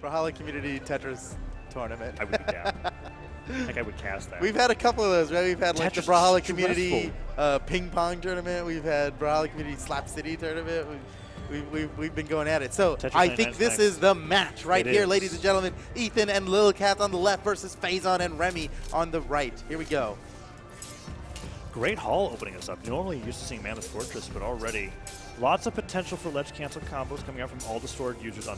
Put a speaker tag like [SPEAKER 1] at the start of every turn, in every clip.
[SPEAKER 1] Brawlhalla Community Tetris Tournament.
[SPEAKER 2] I would be down. I think I would cast that.
[SPEAKER 1] We've had a couple of those, right? We've had like the
[SPEAKER 2] Tetris
[SPEAKER 1] Brawlhalla
[SPEAKER 2] is
[SPEAKER 1] Community Ping Pong Tournament. We've had Brawlhalla Community Slap City Tournament. We've been going at it. So
[SPEAKER 2] Tetris
[SPEAKER 1] I think this is the match right
[SPEAKER 2] It
[SPEAKER 1] here,
[SPEAKER 2] is.
[SPEAKER 1] ladies and gentlemen. Ethan and Lil Cat on the left versus Phazon and Remmy on the right. Here we go.
[SPEAKER 2] Great haul opening us up. Normally you're used to seeing Mammoth Fortress, but already lots of potential for ledge cancel combos coming out from all the sword users.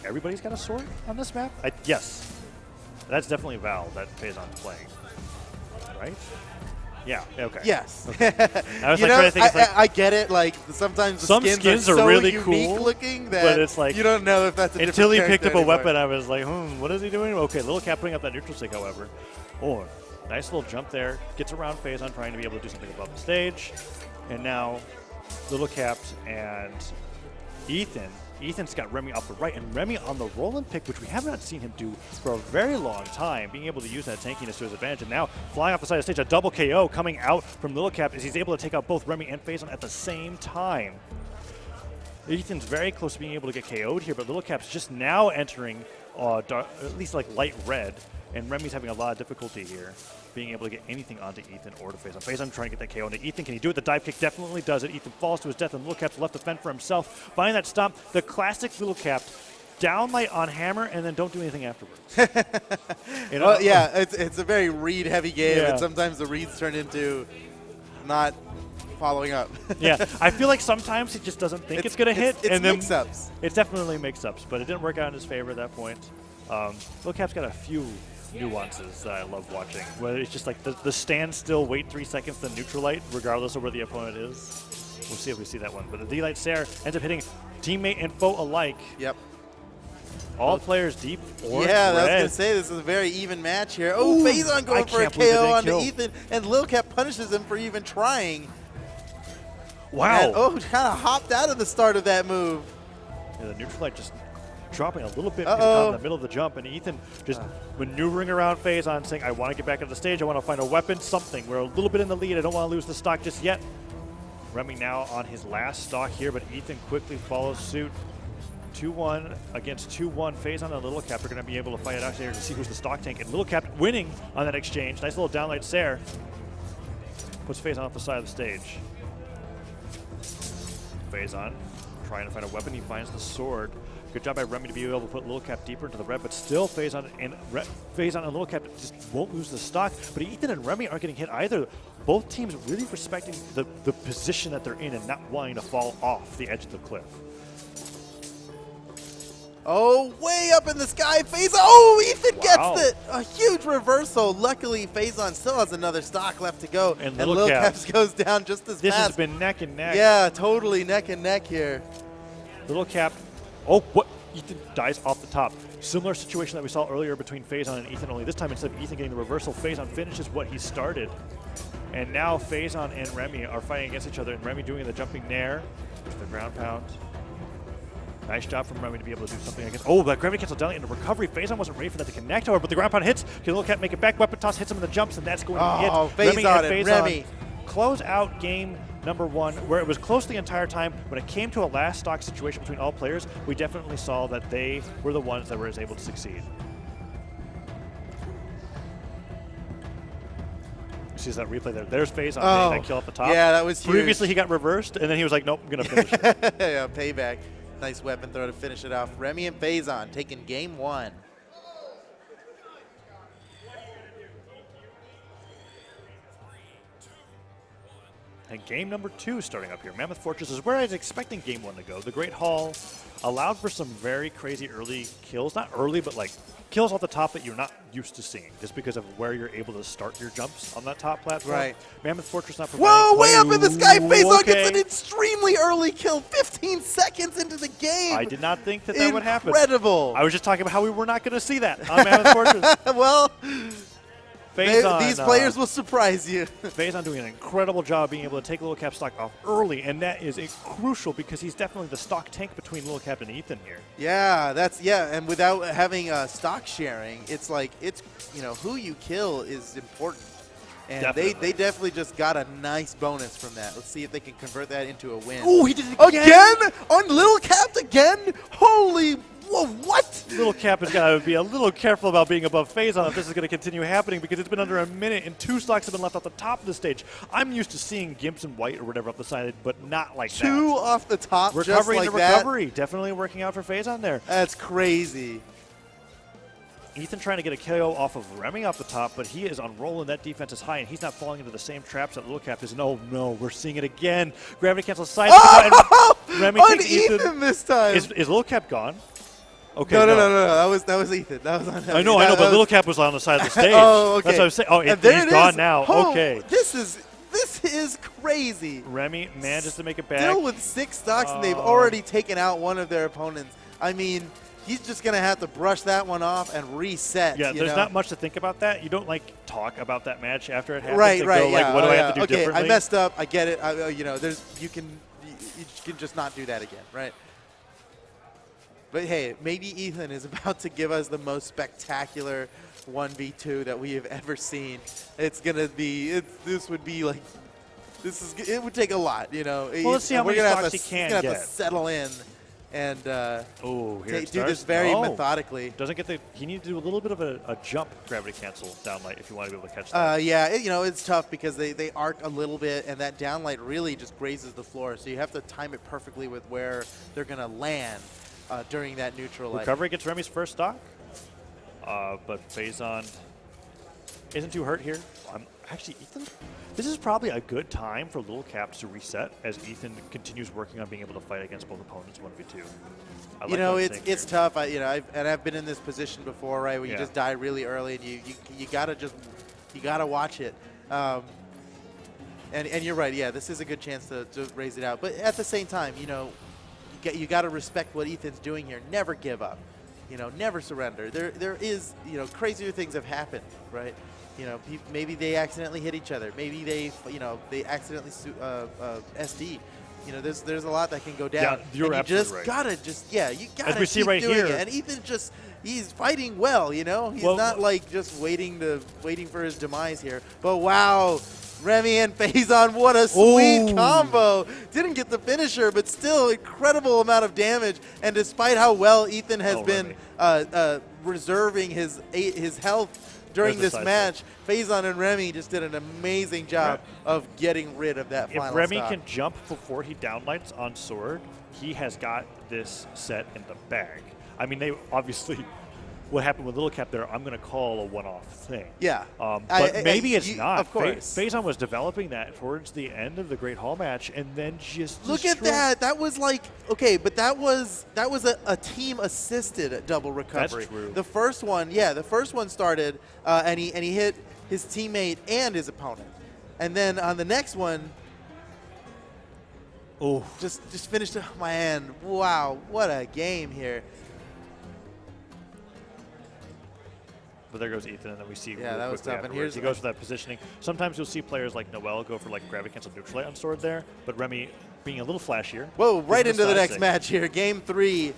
[SPEAKER 2] Everybody's got a sword on this map? Yes. That's definitely Val that Phazon's playing. Right? Yeah, okay.
[SPEAKER 1] Yes.
[SPEAKER 2] Okay. I was trying to think,
[SPEAKER 1] I get it. Like sometimes the
[SPEAKER 2] some
[SPEAKER 1] skins
[SPEAKER 2] are
[SPEAKER 1] so
[SPEAKER 2] really
[SPEAKER 1] unique
[SPEAKER 2] cool
[SPEAKER 1] looking that
[SPEAKER 2] but it's like
[SPEAKER 1] you don't know if that's a
[SPEAKER 2] until he
[SPEAKER 1] different
[SPEAKER 2] picked up a
[SPEAKER 1] character
[SPEAKER 2] weapon.
[SPEAKER 1] anymore.
[SPEAKER 2] I was like, what is he doing? Okay, Little Cat putting up that neutral stick, however. Oh, nice little jump there. Gets around Phazon, trying to be able to do something above the stage. And now Little Cap and Ethan. Ethan's got Remmy off the right, and Remmy on the roll and pick, which we have not seen him do for a very long time, being able to use that tankiness to his advantage. And now, flying off the side of the stage, a double KO coming out from Little Cap as he's able to take out both Remmy and Phazon at the same time. Ethan's very close to being able to get KO'd here, but Little Cap's just now entering at least like light red, and Remy's having a lot of difficulty here, being able to get anything onto Ethan or to Phazon. Phazon trying to get that KO onto Ethan. Can he do it? The dive kick definitely does it. Ethan falls to his death, and Little Cap's left to fend for himself. Finding that stomp, the classic Little Cap, downlight on hammer, and then don't do anything afterwards. You know?
[SPEAKER 1] Well, yeah, it's a very read-heavy game,
[SPEAKER 2] Yeah.
[SPEAKER 1] and sometimes the reads turn into not following up.
[SPEAKER 2] Yeah, I feel like sometimes he just doesn't think it's going to hit.
[SPEAKER 1] It's
[SPEAKER 2] and then
[SPEAKER 1] mix-ups.
[SPEAKER 2] It's definitely mix-ups, but it didn't work out in his favor at that point. Little Cap's got a few nuances that I love watching, where it's just like the stand still, wait 3 seconds, then neutral light, regardless of where the opponent is. We'll see if we see that one. But the D-Light Sarah ends up hitting teammate and foe alike.
[SPEAKER 1] Yep.
[SPEAKER 2] All players deep orange,
[SPEAKER 1] Yeah, I was
[SPEAKER 2] red.
[SPEAKER 1] going to say, this is a very even match here. Oh, Phazon going for a
[SPEAKER 2] can't believe they
[SPEAKER 1] KO
[SPEAKER 2] didn't
[SPEAKER 1] onto
[SPEAKER 2] kill.
[SPEAKER 1] Ethan, and Lil Cap punishes him for even trying.
[SPEAKER 2] Wow.
[SPEAKER 1] And, kind of hopped out of the start of that move.
[SPEAKER 2] Yeah, the neutral light just dropping a little bit
[SPEAKER 1] Uh-oh.
[SPEAKER 2] in the middle of the jump, and Ethan just maneuvering around Phazon, saying, I want to get back on the stage, I want to find a weapon, something. We're a little bit in the lead, I don't want to lose the stock just yet. Remmy now on his last stock here, but Ethan quickly follows suit. 2-1 against 2-1. Phazon and Little Cap are going to be able to fight it out here to see who's the stock tank, and Little Cap winning on that exchange. Nice little downlight Sair. Puts Phazon off the side of the stage. Phazon trying to find a weapon, he finds the sword. Good job by Remmy to be able to put Little Cap deeper into the red, but still Phazon and Little Cap just won't lose the stock. But Ethan and Remmy aren't getting hit either. Both teams really respecting the position that they're in and not wanting to fall off the edge of the cliff.
[SPEAKER 1] Oh, way up in the sky, Phazon. Oh, Ethan
[SPEAKER 2] Wow.
[SPEAKER 1] gets it. A huge reversal. Luckily, Phazon still has another stock left to go.
[SPEAKER 2] And
[SPEAKER 1] And
[SPEAKER 2] Lil
[SPEAKER 1] Lil
[SPEAKER 2] Caps.
[SPEAKER 1] Caps goes down just as
[SPEAKER 2] This
[SPEAKER 1] fast.
[SPEAKER 2] has been neck and neck.
[SPEAKER 1] Yeah, totally neck and neck here.
[SPEAKER 2] Little Cap. Oh, what? Ethan dies off the top. Similar situation that we saw earlier between Phazon and Ethan, only this time instead of Ethan getting the reversal, Phazon finishes what he started. And now Phazon and Remmy are fighting against each other, and Remmy doing the jumping nair, the ground pound. Nice job from Remmy to be able to do something against. Oh, that gravity cancel down into recovery. Phazon wasn't ready for that to connect, however, but the ground pound hits. Can Little Cat make it back? Weapon toss hits him in the jumps, and that's going to be it.
[SPEAKER 1] Oh,
[SPEAKER 2] Remmy
[SPEAKER 1] Phazon and Remmy.
[SPEAKER 2] close out game number 1, where it was close the entire time. When it came to a last stock situation between all players, we definitely saw that they were the ones that were able to succeed. See that replay there. There's Phazon getting that kill at the top.
[SPEAKER 1] Yeah, that was huge.
[SPEAKER 2] Previously, he got reversed, and then he was like, nope, I'm going to finish it.
[SPEAKER 1] Yeah, payback. Nice weapon throw to finish it off. Remmy and Phazon taking game 1.
[SPEAKER 2] And game number 2 starting up here. Mammoth Fortress is where I was expecting game 1 to go. The Great Hall allowed for some very crazy early kills. Not early, but like kills off the top that you're not used to seeing, just because of where you're able to start your jumps on that top platform.
[SPEAKER 1] Right.
[SPEAKER 2] Mammoth Fortress not providing.
[SPEAKER 1] Whoa, way up in the sky. Phazon
[SPEAKER 2] okay.
[SPEAKER 1] gets an extremely early kill 15 seconds into the game.
[SPEAKER 2] I did not think that would happen.
[SPEAKER 1] Incredible.
[SPEAKER 2] I was just talking about how we were not going to see that on Mammoth Fortress.
[SPEAKER 1] Well,
[SPEAKER 2] Phazon,
[SPEAKER 1] these players will surprise you.
[SPEAKER 2] Phazon doing an incredible job being able to take Little Cap stock off early, and that is crucial because he's definitely the stock tank between Little Cap and Ethan here.
[SPEAKER 1] Yeah, and without having stock sharing, it's like who you kill is important. And they definitely just got a nice bonus from that. Let's see if they can convert that into a win.
[SPEAKER 2] Oh, he did it
[SPEAKER 1] again on Little Cap again. Holy Whoa, what?
[SPEAKER 2] Little Cap has got to be a little careful about being above Phazon if this is going to continue happening, because it's been under a minute and 2 stocks have been left off the top of the stage. I'm used to seeing Gimps and White or whatever up the side, but not like that.
[SPEAKER 1] 2 off the top,
[SPEAKER 2] Recovery
[SPEAKER 1] just like
[SPEAKER 2] into
[SPEAKER 1] that?
[SPEAKER 2] recovery. Definitely working out for Phazon there.
[SPEAKER 1] That's crazy.
[SPEAKER 2] Ethan trying to get a KO off of Remmy off the top, but he is unrolling. That defense is high, and he's not falling into the same traps that Little Cap is. No, we're seeing it again. Gravity cancel side.
[SPEAKER 1] Oh!
[SPEAKER 2] Remy
[SPEAKER 1] On
[SPEAKER 2] takes
[SPEAKER 1] Ethan this time.
[SPEAKER 2] Is Little Cap gone? Okay.
[SPEAKER 1] No. That was Ethan. That was on him.
[SPEAKER 2] I know, but Little Cap was on the side of the stage.
[SPEAKER 1] Oh, okay.
[SPEAKER 2] That's what I was saying. Oh,
[SPEAKER 1] and there
[SPEAKER 2] he's
[SPEAKER 1] it
[SPEAKER 2] gone
[SPEAKER 1] is.
[SPEAKER 2] now.
[SPEAKER 1] Oh,
[SPEAKER 2] okay.
[SPEAKER 1] This is crazy.
[SPEAKER 2] Remy manages to make it back.
[SPEAKER 1] Still with 6 stocks, and they've already taken out one of their opponents. I mean, he's just going to have to brush that one off and reset.
[SPEAKER 2] Yeah, there's
[SPEAKER 1] know?
[SPEAKER 2] not much to think about that. You don't, talk about that match after it happens.
[SPEAKER 1] Right,
[SPEAKER 2] Go,
[SPEAKER 1] yeah.
[SPEAKER 2] what do I have to do
[SPEAKER 1] okay,
[SPEAKER 2] differently?
[SPEAKER 1] I messed up. I get it. You can just not do that again, right? But hey, maybe Ethan is about to give us the most spectacular 1v2 that we have ever seen. It's gonna be. This would be like. It would take a lot, you know.
[SPEAKER 2] Well, let's see how many stocks he can
[SPEAKER 1] get.
[SPEAKER 2] get.
[SPEAKER 1] Have to settle in and
[SPEAKER 2] do
[SPEAKER 1] do this very methodically.
[SPEAKER 2] Doesn't get the. He needs to do a little bit of a jump gravity cancel downlight if you want to be able to catch that.
[SPEAKER 1] Yeah, it's tough because they arc a little bit, and that downlight really just grazes the floor. So you have to time it perfectly with where they're gonna land during that neutral light.
[SPEAKER 2] Recovery gets Remy's first stock, but Phazon isn't too hurt here. Actually, Ethan, this is probably a good time for Little Caps to reset as Ethan continues working on being able to fight against both opponents 1v2.
[SPEAKER 1] It's tough. I've been in this position before, right, where you just die really early, and you gotta watch it. And you're right. Yeah, this is a good chance to raise it out. But at the same time, you got to respect what Ethan's doing here. Never give up. Never surrender. There is, crazier things have happened, right? Maybe they accidentally hit each other. Maybe they accidentally SD. There's a lot that can go down.
[SPEAKER 2] Yeah, you're absolutely
[SPEAKER 1] right. You gotta
[SPEAKER 2] As we see
[SPEAKER 1] keep
[SPEAKER 2] right
[SPEAKER 1] doing
[SPEAKER 2] here.
[SPEAKER 1] it. And Ethan he's fighting well. He's not like just waiting for his demise here. But wow. Remmy and Phazon, what a sweet combo. Didn't get the finisher, but still incredible amount of damage. And despite how well Ethan has been reserving his health during this match, Phazon and Remmy just did an amazing job of getting rid of that final
[SPEAKER 2] If Remmy
[SPEAKER 1] stock.
[SPEAKER 2] can jump before he downlights on Sword, he has got this set in the bag. I mean, they obviously... What happened with Little Cap there, I'm going to call a one-off thing.
[SPEAKER 1] Yeah.
[SPEAKER 2] But maybe it's not.
[SPEAKER 1] Of course.
[SPEAKER 2] Phazon was developing that towards the end of the Great Hall match, and then just
[SPEAKER 1] look at that. That was like, okay, but that was a team-assisted double recovery.
[SPEAKER 2] That's true.
[SPEAKER 1] The first one started, and he hit his teammate and his opponent. And then on the next one, just finished my hand. Wow, what a game here.
[SPEAKER 2] But there goes Ethan, and then we see
[SPEAKER 1] that was tough. And
[SPEAKER 2] he goes for that positioning. Sometimes you'll see players like Noel go for gravity cancel neutral on Sword there, but Remy being a little flashier.
[SPEAKER 1] Whoa, right into the next match here, Game 3.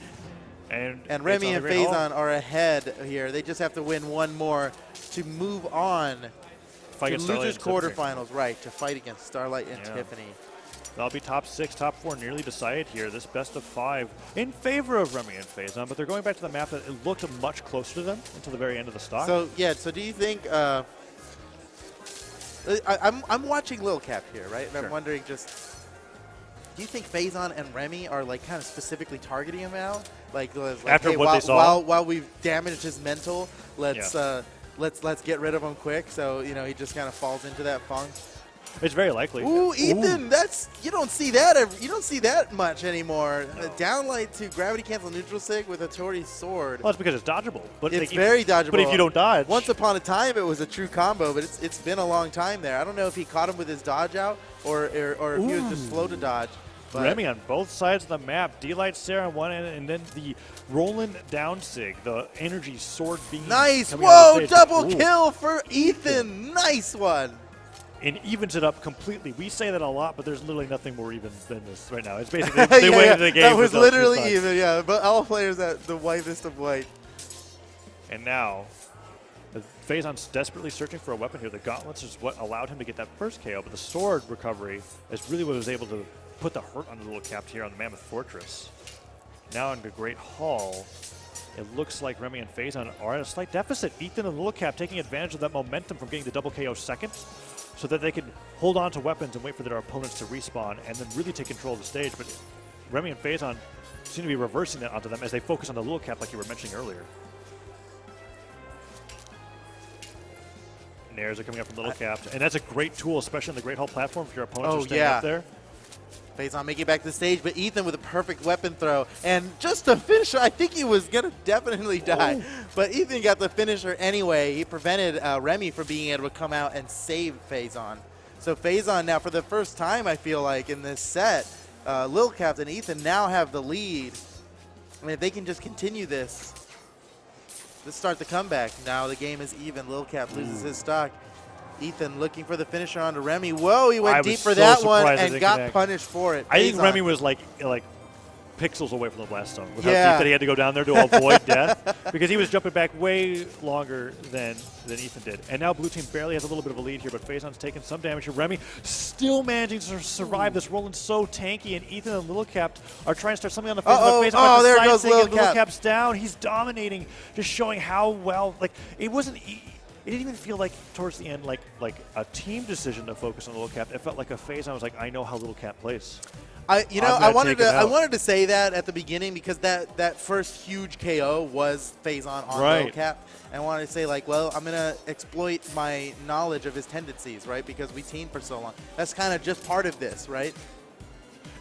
[SPEAKER 1] And Remy and Phazon are ahead here. They just have to win one more to move on to losers quarterfinals, right, to fight against Starlight and Tiffany.
[SPEAKER 2] That'll be top 6, top 4 nearly decided here. This best of 5 in favor of Remy and Phazon, but they're going back to the map that it looked much closer to them until the very end of the stock.
[SPEAKER 1] So do you think I'm watching Lil Cap here, right? And I'm wondering do you think Phazon and Remy are kind of specifically targeting him now?
[SPEAKER 2] After what they saw?
[SPEAKER 1] While we've damaged his mental, let's get rid of him quick so he just kind of falls into that funk.
[SPEAKER 2] It's very likely.
[SPEAKER 1] Ooh, Ethan, you don't see that much anymore. No. Downlight to gravity cancel neutral sig with a Tori sword.
[SPEAKER 2] Well, it's because it's dodgeable. But
[SPEAKER 1] it's very dodgeable.
[SPEAKER 2] But if you don't dodge.
[SPEAKER 1] Once upon a time, it was a true combo, but it's been a long time there. I don't know if he caught him with his dodge out or if he was just slow to dodge. But
[SPEAKER 2] Remy on both sides of the map. D-Light Sarah on one end, and then the rolling down sig, the energy sword beam.
[SPEAKER 1] Nice. Whoa, double kill for Ethan. Nice one.
[SPEAKER 2] And evens it up completely. We say that a lot, but there's literally nothing more even than this right now. It's basically they went into the game.
[SPEAKER 1] That was literally even, but all players at the whitest of white.
[SPEAKER 2] And now, Phazon's desperately searching for a weapon here. The gauntlets is what allowed him to get that first KO, but the sword recovery is really what was able to put the hurt on the Little Cap here on the Mammoth Fortress. Now into Great Hall. it looks like Remmy and Phazon are at a slight deficit. Ethan and Little Cap taking advantage of that momentum from getting the double KO second so that they can hold on to weapons and wait for their opponents to respawn and then really take control of the stage. But Remmy and Phazon seem to be reversing that onto them as they focus on the Little Cap like you were mentioning earlier. Nairs are coming up from Little Cap, and that's a great tool, especially on the Great Hall platform if your opponents are staying up there.
[SPEAKER 1] Phazon making it back to the stage, but Ethan with a perfect weapon throw. And just to finish, I think he was going to definitely die. But Ethan got the finisher anyway. He prevented Remmy from being able to come out and save Phazon. So Phazon now, for the first time, I feel like, in this set, Lil Cap and Ethan now have the lead. I mean, if they can just continue this, let's start the comeback. Now the game is even. Lil Cap loses his stock. Ethan looking for the finisher onto Remmy. Whoa, he went deep for that one and got punished for it.
[SPEAKER 2] I think Remmy was like pixels away from the blast zone with how deep that he had to go down there to avoid death because he was jumping back way longer than Ethan did. And now blue team barely has a little bit of a lead here, but Phazon's taking some damage here. Remmy still managing to survive this. Roland's so tanky, and Ethan and Little Cap are trying to start something on the Phazon.
[SPEAKER 1] Oh, there goes Little Cap.
[SPEAKER 2] Little Cap's down. He's dominating, just showing how well. Like it wasn't. It didn't even feel like towards the end like a team decision to focus on Little Cap. It felt like a Phazon was like, I know how Little Cap plays.
[SPEAKER 1] I wanted to say that at the beginning because that first huge KO was Phazon on Little Cap. And I wanted to say like, well, I'm gonna exploit my knowledge of his tendencies, right? Because we teamed for so long. That's kind of just part of this, right?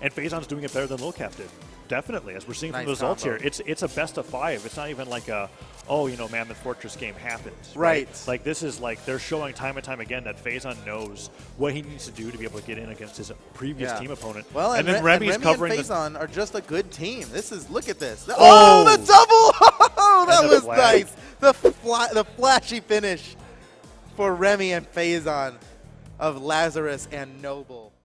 [SPEAKER 2] And Phazon's doing it better than Little Cap did. Definitely, as we're seeing from the results here. It's a best of 5. It's not even like a, Mammoth Fortress game happens.
[SPEAKER 1] Right.
[SPEAKER 2] Like this is like they're showing time and time again that Phazon knows what he needs to do to be able to get in against his previous team opponent.
[SPEAKER 1] Well, and then Remmy's covering and Phazon are just a good team. Look at this. Oh, the double! Oh, that was nice. The flashy finish for Remmy and Phazon of Lazarus and Noble.